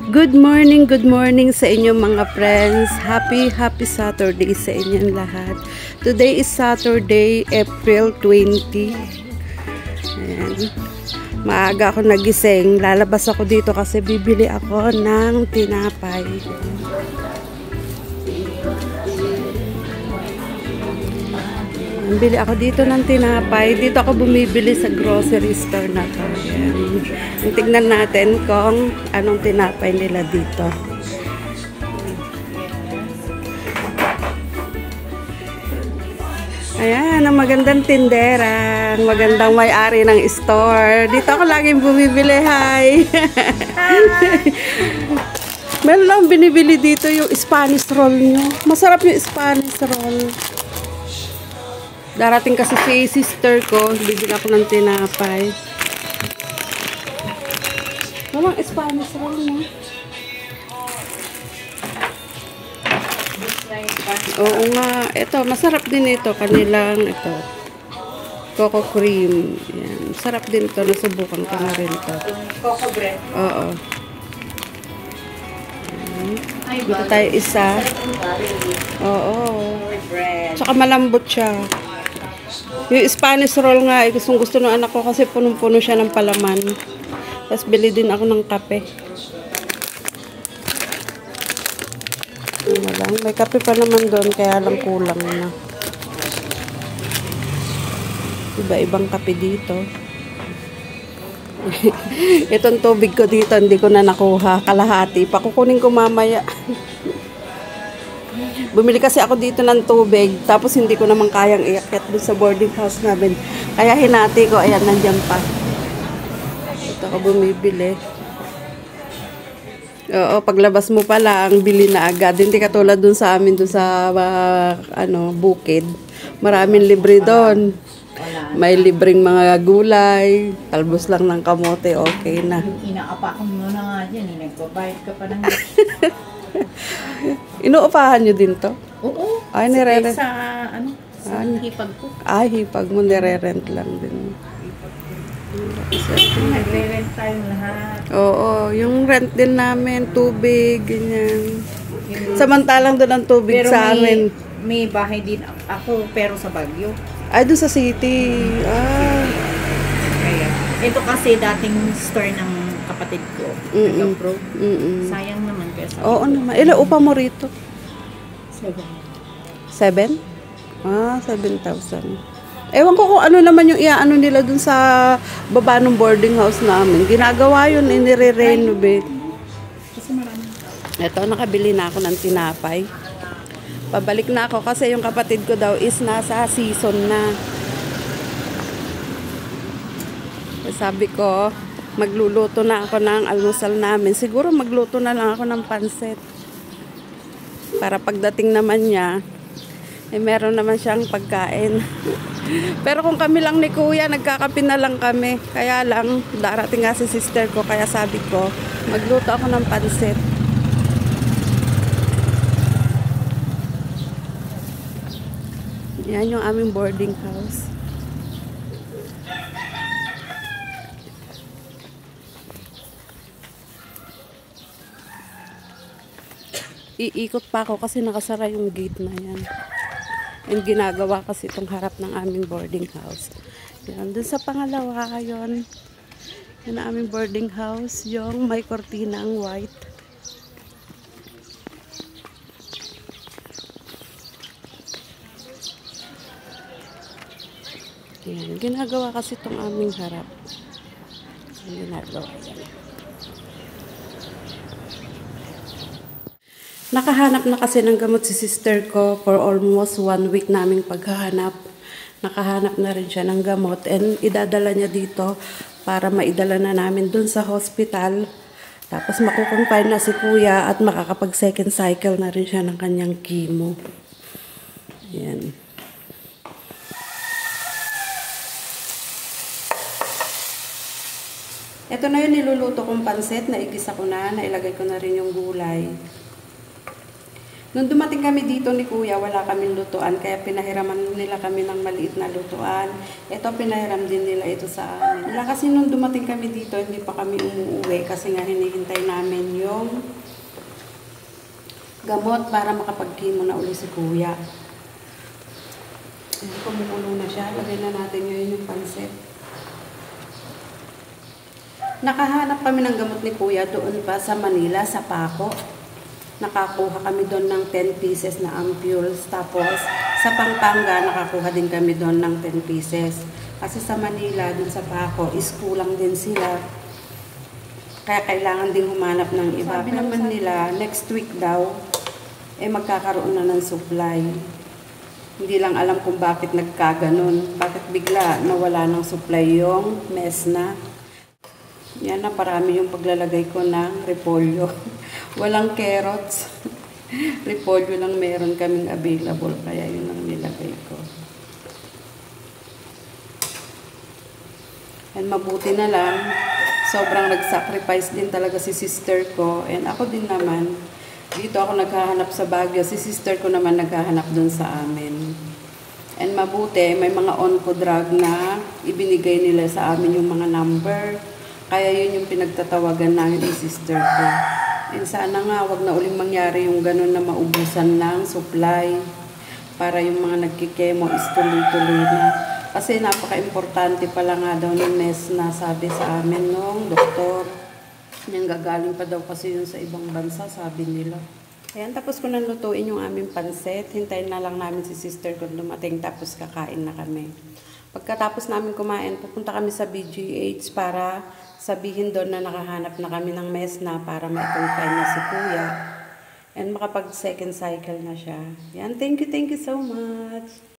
Good morning sa inyo mga friends. Happy Saturday sa inyong lahat. Today is Saturday, April 20. Ayan. Maaga ako nagising. Lalabas ako dito kasi bibili ako ng tinapay. Bili ako dito ng tinapay. Dito ako bumibili sa grocery store na to. Ayan. Tignan natin kung anong tinapay nila dito. Ayan, ang magandang tindera. Ang magandang may-ari ng store. Dito ako laging bumibili. Hi! Meron lang binibili dito yung Spanish roll nyo. Masarap yung Spanish roll. Darating kasi si sister ko, bibili ako ng tinapay. Walang Spanish roll mo. Oo nga, ito, masarap din ito, kanilang ito. Coco cream. Yan. Sarap din ito, nasubukan ko na rin ito. Coco bread? Oo. Dito tayo isa. Oo. Tsaka malambot siya. Yung Spanish roll nga, gusto ng anak ko kasi punong-puno siya ng palaman. Tapos bili din ako ng kape. May kape pa naman doon, kaya lang kulang na. Iba-ibang kape dito. Itong tubig ko dito, hindi ko na nakuha. Kalahati. Pakukunin ko mamaya. Bumili kasi ako dito ng tubig, tapos hindi ko naman kayang iakyat doon sa boarding house namin. Kaya hinati ko, ayan, nandiyan pa. Ito ako bumibili. Oo, paglabas mo pa lang, bili na agad. Hindi katulad doon sa amin, doon sa bukid. Maraming libre doon. May libreng mga gulay, talbos lang ng kamote, okay na. Inaapakan mo na nga dyan, nagbabayad ka pa ng... Inuupahan nyo din to? Oo. Ay, nire-rent. Sa hipag ko. Ay, hipag mo, nire-rent lang din. Nagre-rent tayong lahat. Oo, yung rent din namin, tubig, ganyan. Samantalang doon ang tubig pero sa amin. May bahay din ako, pero sa Baguio. Ay, doon sa city. Kaya, ito kasi dating store ng kapatid ko. Nag-approve. Sayang naman kaya sabi oo naman. Ilan upa mo rito? 7. 7? 7,000. Ewan ko kung ano naman yung iaano nila dun sa baba ng boarding house namin. Ginagawa yun, nire-renovate. Kasi marami. Ito, nakabili na ako ng tinapay. Pabalik na ako kasi yung kapatid ko daw is nasa season na. Sabi ko, magluluto na ako ng almusal namin. Siguro magluto na lang ako ng pansit. Para pagdating naman niya, meron naman siyang pagkain. Pero kung kami lang ni Kuya, nagkakape na lang kami. Kaya lang, darating nga si sister ko. Kaya sabi ko, magluto ako ng pansit. Yan yung aming boarding house. Iikot pa ako kasi nakasara yung gate na yan. And ginagawa kasi itong harap ng aming boarding house. Yan, dun sa pangalawa, yun. Yan ang aming boarding house, yung may kortinang white. Yan, ginagawa kasi itong aming harap. Yan, ginagawa yan. Nakahanap na kasi ng gamot si sister ko for almost 1 week naming paghahanap. Nakahanap na rin siya ng gamot and idadala niya dito para maidala na namin dun sa hospital. Tapos makukonfine na si Kuya at makakapag second cycle na rin siya ng kanyang chemo. Yan. Ito na yung niluluto kong pansit. Naigisa ko na. Nailagay ko na rin yung gulay. Nung dumating kami dito ni Kuya, wala kaming lutuan, kaya pinahiraman nila kami ng maliit na lutuan. Ito, pinahiram din nila ito sa amin. Wala kasi nung dumating kami dito, hindi pa kami umuwi kasi nga hinihintay namin yung gamot para makapag-chemo na uli si Kuya. Kumukulo na siya. Lagay na natin ngayon yung pansit. Nakahanap kami ng gamot ni Kuya doon pa sa Manila, sa Paco. Nakakuha kami doon ng 10 pieces na ampules. Tapos, sa Pampanga, nakakuha din kami doon ng 10 pieces. Kasi sa Manila, doon sa Paco, is kulang din sila. Kaya kailangan din humanap ng iba. Sabi naman nila, next week daw, magkakaroon na ng supply. Hindi lang alam kung bakit nagkaganon. Bakit bigla nawala ng supply yung Mesna. Yan na, parami yung paglalagay ko ng repolyo. Walang carrots. Repolyo lang meron kaming available. Kaya yun ang nilagay ko. And mabuti na lang. Sobrang nag-sacrifice din talaga si sister ko. And ako din naman. Dito ako naghahanap sa Baguio. Si sister ko naman naghahanap dun sa amin. And mabuti, may mga onco-drug na ibinigay nila sa amin yung mga number. Kaya yun yung pinagtatawagan namin ni sister ko. And sana nga, wag na uling mangyari yung ganun na maubusan ng supply. Para yung mga nagkikemo is tuloy-tuloy na. Kasi napaka-importante pala nga daw ng Mesna, sabi sa amin nung doktor. Yung gagaling pa daw kasi yun sa ibang bansa, sabi nila. Ayan, tapos ko nang lutuin yung aming pansit. Hintayin na lang namin si sister ko dumating, tapos kakain na kami. Pagkatapos namin kumain, pupunta kami sa BGH para sabihin doon na nakahanap na kami ng Mesna para ma-confine na si Kuya. And makapag second cycle na siya. Yan, thank you so much.